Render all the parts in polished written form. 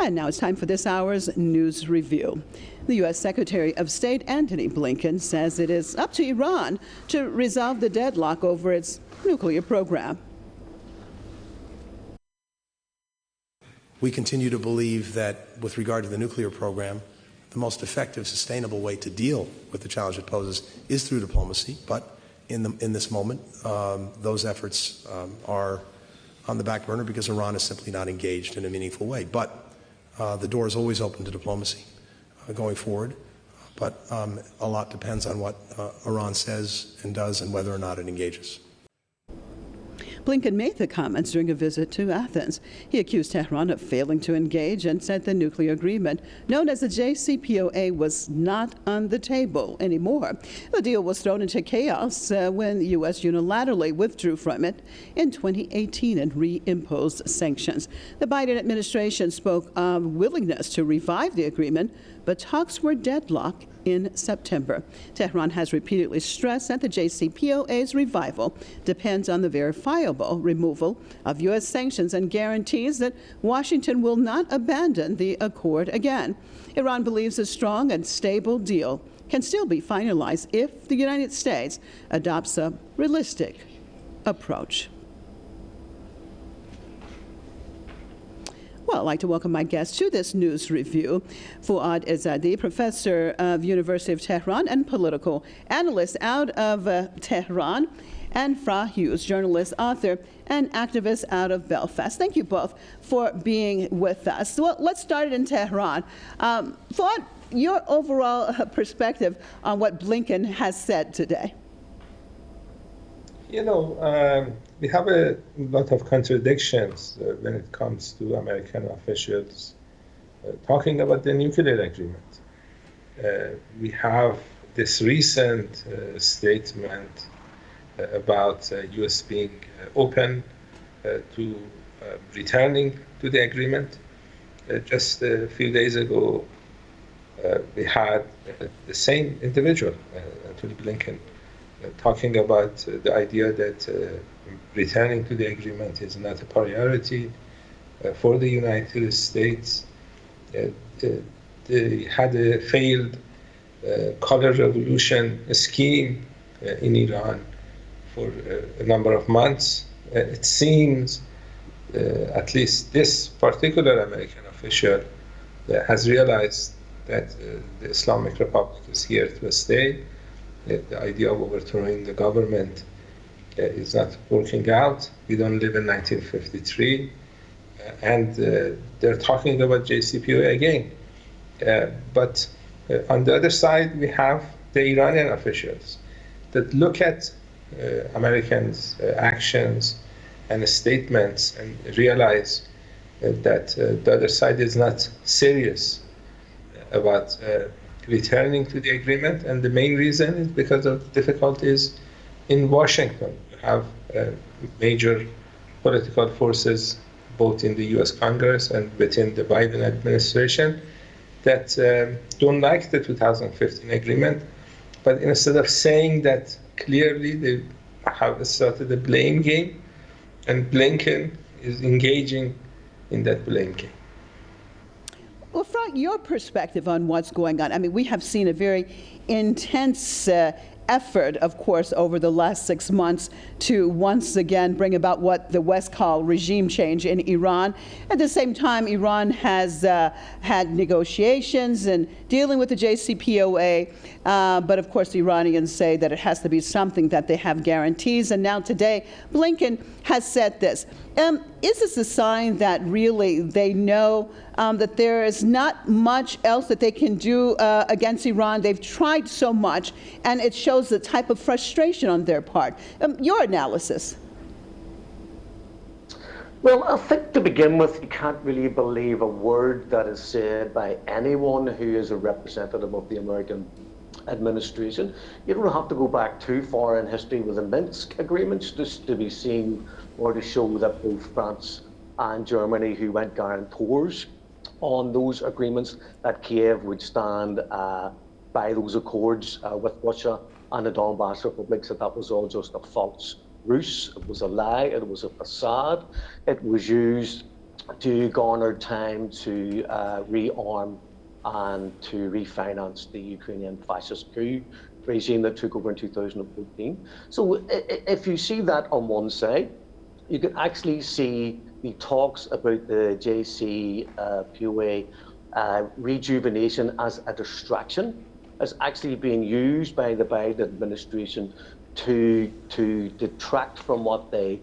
And now it's time for this hour's news review. The U.S. Secretary of State Antony Blinken says it is up to Iran to resolve the deadlock over its nuclear program. We continue to believe that with regard to the nuclear program, the most effective, sustainable way to deal with the challenge it poses is through diplomacy. But in this moment, those efforts are on the back burner because Iran is simply not engaged in a meaningful way. But the door is always open to diplomacy going forward. But a lot depends on what Iran says and does and whether or not it engages. Blinken made the comments during a visit to Athens. He accused Tehran of failing to engage and said the nuclear agreement, known as the JCPOA, was not on the table anymore. The deal was thrown into chaos when the U.S. unilaterally withdrew from it in 2018 and reimposed sanctions. The Biden administration spoke of willingness to revive the agreement, but talks were deadlocked in September. Tehran has repeatedly stressed that the JCPOA's revival depends on the verifiable removal of U.S. sanctions and guarantees that Washington will not abandon the accord again. Iran believes a strong and stable deal can still be finalized if the United States adopts a realistic approach. Well, I'd like to welcome my guest to this news review. Fuad Ezzadi, professor of University of Tehran and political analyst out of Tehran, and Fra Hughes, journalist, author, and activist out of Belfast. Thank you both for being with us. Well, let's start in Tehran. Fuad, your overall perspective on what Blinken has said today. You know, we have a lot of contradictions when it comes to American officials talking about the nuclear agreement. We have this recent statement about U.S. being open to returning to the agreement. Just a few days ago, we had the same individual, Antony Blinken, talking about the idea that returning to the agreement is not a priority for the United States. They had a failed color revolution scheme in Iran for a number of months. It seems at least this particular American official has realized that the Islamic Republic is here to stay. The idea of overthrowing the government is not working out. We don't live in 1953. And they're talking about JCPOA again. But on the other side, we have the Iranian officials that look at Americans' actions and statements and realize that the other side is not serious about returning to the agreement, and the main reason is because of difficulties in Washington. You have major political forces, both in the U.S. Congress and within the Biden administration, that don't like the 2015 agreement. But instead of saying that clearly, they have started a blame game, and Blinken is engaging in that blame game. Well, from your perspective on what's going on, I mean, we have seen a very intense effort, of course, over the last 6 months to once again bring about what the West call regime change in Iran. At the same time, Iran has had negotiations and dealing with the JCPOA, but of course the Iranians say that it has to be something that they have guarantees. And now today, Blinken has said this. Is this a sign that really they know that there is not much else that they can do against Iran? They've tried so much, and it shows the type of frustration on their part. Your analysis. Well, I think to begin with, you can't really believe a word that is said by anyone who is a representative of the American administration. You don't have to go back too far in history with the Minsk agreements just to be seen or to show that both France and Germany, who went guarantors on those agreements, that Kiev would stand by those accords with Russia and the Donbass republics, that was all just a false ruse. It was a lie, it was a facade. It was used to garner time to rearm and to refinance the Ukrainian fascist coup regime that took over in 2014. So if you see that on one side, you can actually see the talks about the JCPOA rejuvenation as a distraction, as actually being used by the Biden administration to detract from what they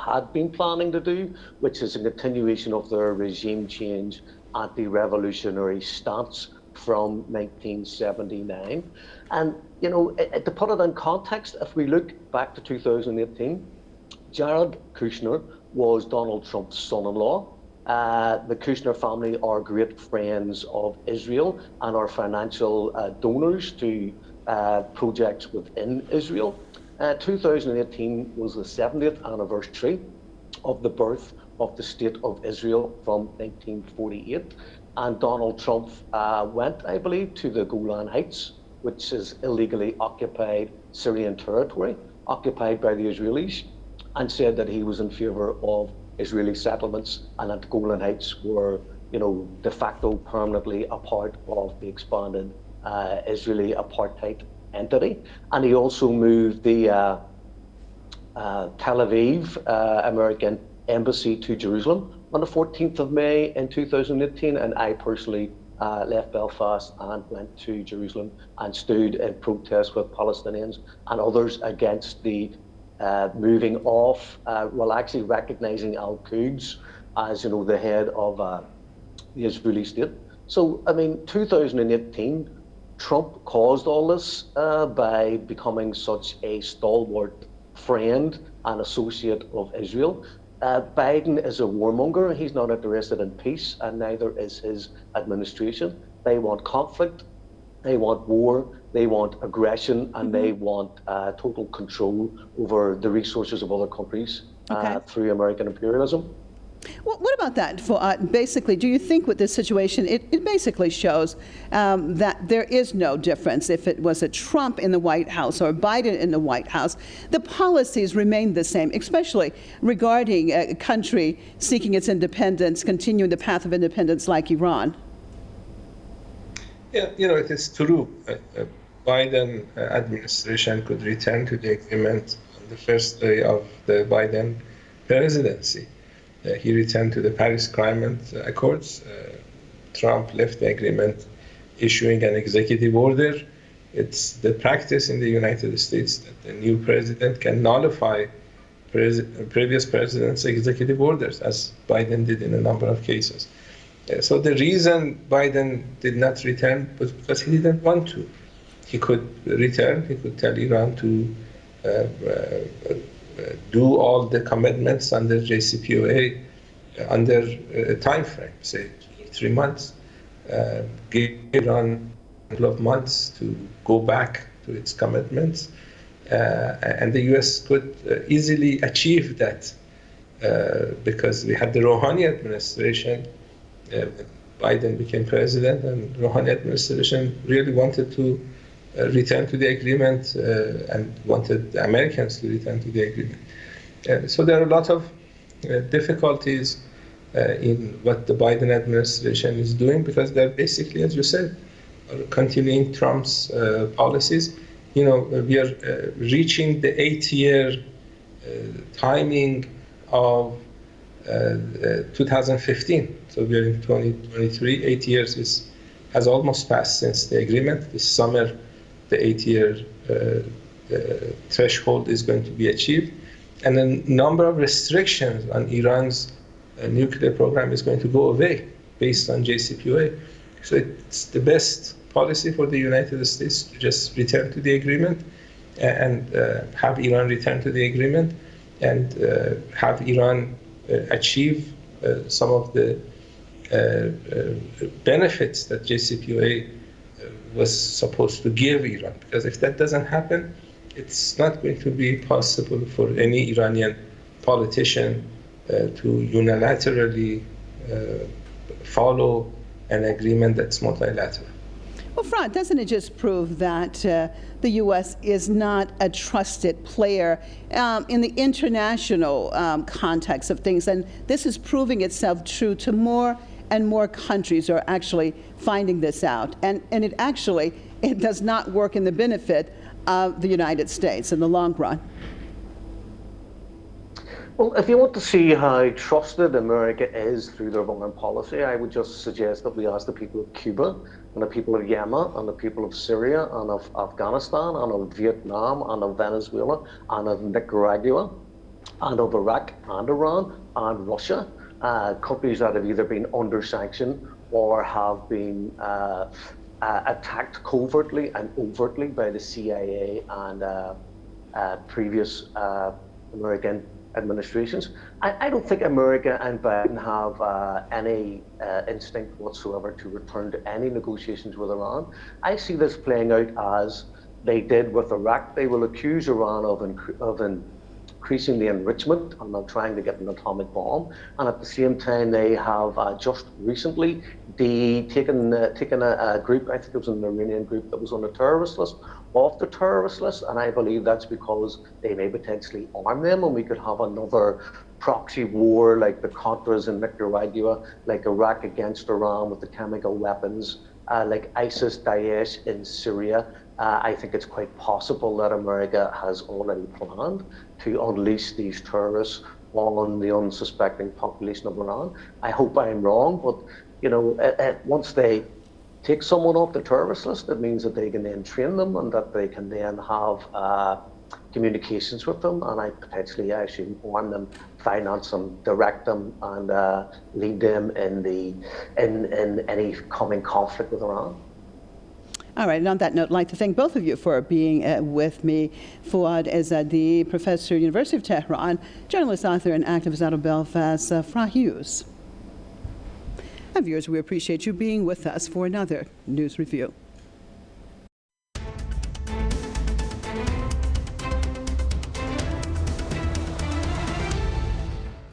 had been planning to do, which is a continuation of their regime change anti-revolutionary stance from 1979. And, you know, to put it in context, if we look back to 2018, Jared Kushner was Donald Trump's son-in-law. The Kushner family are great friends of Israel and are financial donors to projects within Israel. 2018 was the 70th anniversary of the birth of the State of Israel from 1948. And Donald Trump went, I believe, to the Golan Heights, which is illegally occupied Syrian territory, occupied by the Israelis, and said that he was in favor of Israeli settlements and that the Golan Heights were, you know, de facto permanently a part of the expanded Israeli apartheid entity. And he also moved the Tel Aviv American embassy to Jerusalem on the 14th of May in 2018, and I personally left Belfast and went to Jerusalem and stood in protest with Palestinians and others against the moving off, well, actually recognizing Al-Quds as, you know, the head of the Israeli state. So, I mean, 2018, Trump caused all this by becoming such a stalwart friend and associate of Israel. Biden is a warmonger. He's not interested in peace, and neither is his administration. They want conflict, they want war, they want aggression, and they want total control over the resources of other countries through American imperialism. Well, what about that? Basically, do you think with this situation, it basically shows that there is no difference if it was a Trump in the White House or Biden in the White House? The policies remain the same, especially regarding a country seeking its independence, continuing the path of independence like Iran. Yeah, you know, it is true. Biden administration could return to the agreement on the first day of the Biden presidency. He returned to the Paris Climate Accords. Trump left the agreement, issuing an executive order. It's the practice in the United States that the new president can nullify previous president's executive orders, as Biden did in a number of cases. So the reason Biden did not return was because he didn't want to. He could return, he could tell Iran to do all the commitments under JCPOA under a time frame, say 3 months, give Iran a couple of months to go back to its commitments, and the U.S. could easily achieve that because we had the Rouhani administration. Biden became president, and Rouhani administration really wanted to return to the agreement and wanted the Americans to return to the agreement. So there are a lot of difficulties in what the Biden administration is doing, because they're basically, as you said, continuing Trump's policies. You know, we are reaching the 8-year timing of 2015. So we are in 2023. 8 years has almost passed since the agreement. This summer, the 8-year threshold is going to be achieved. And a number of restrictions on Iran's nuclear program is going to go away based on JCPOA. So it's the best policy for the United States to just return to the agreement and have Iran return to the agreement and have Iran achieve some of the benefits that JCPOA was supposed to give Iran. Because if that doesn't happen, it's not going to be possible for any Iranian politician to unilaterally follow an agreement that's multilateral. Well, Fran, doesn't it just prove that the U.S. is not a trusted player in the international context of things? And this is proving itself true to more and more countries are actually finding this out. And it does not work in the benefit of the United States in the long run. Well, if you want to see how trusted America is through their foreign policy, I would just suggest that we ask the people of Cuba and the people of Yemen and the people of Syria and of Afghanistan and of Vietnam and of Venezuela and of Nicaragua and of Iraq and Iran and Russia, countries that have either been under sanction or have been attacked covertly and overtly by the CIA and previous American administrations. I don't think America and Biden have any instinct whatsoever to return to any negotiations with Iran. I see this playing out as they did with Iraq. They will accuse Iran of increasing the enrichment and of trying to get an atomic bomb. And at the same time, they have just recently taken a group, I think it was an Iranian group that was on the terrorist list, off the terrorist list, and I believe that's because they may potentially arm them, and we could have another proxy war like the Contras in Nicaragua, like Iraq against Iran with the chemical weapons, like ISIS, Daesh in Syria. I think it's quite possible that America has already planned to unleash these terrorists on the unsuspecting population of Iran. I hope I'm wrong, but you know, once they take someone off the terrorist list, it means that they can then train them and that they can then have communications with them, and I potentially actually arm them, finance them, direct them, and lead them in any coming conflict with Iran. All right, and on that note, I'd like to thank both of you for being with me. Fouad Ezzadi, professor, University of Tehran, journalist, author, and activist out of Belfast, Fra Hughes. And viewers, we appreciate you being with us for another News Review.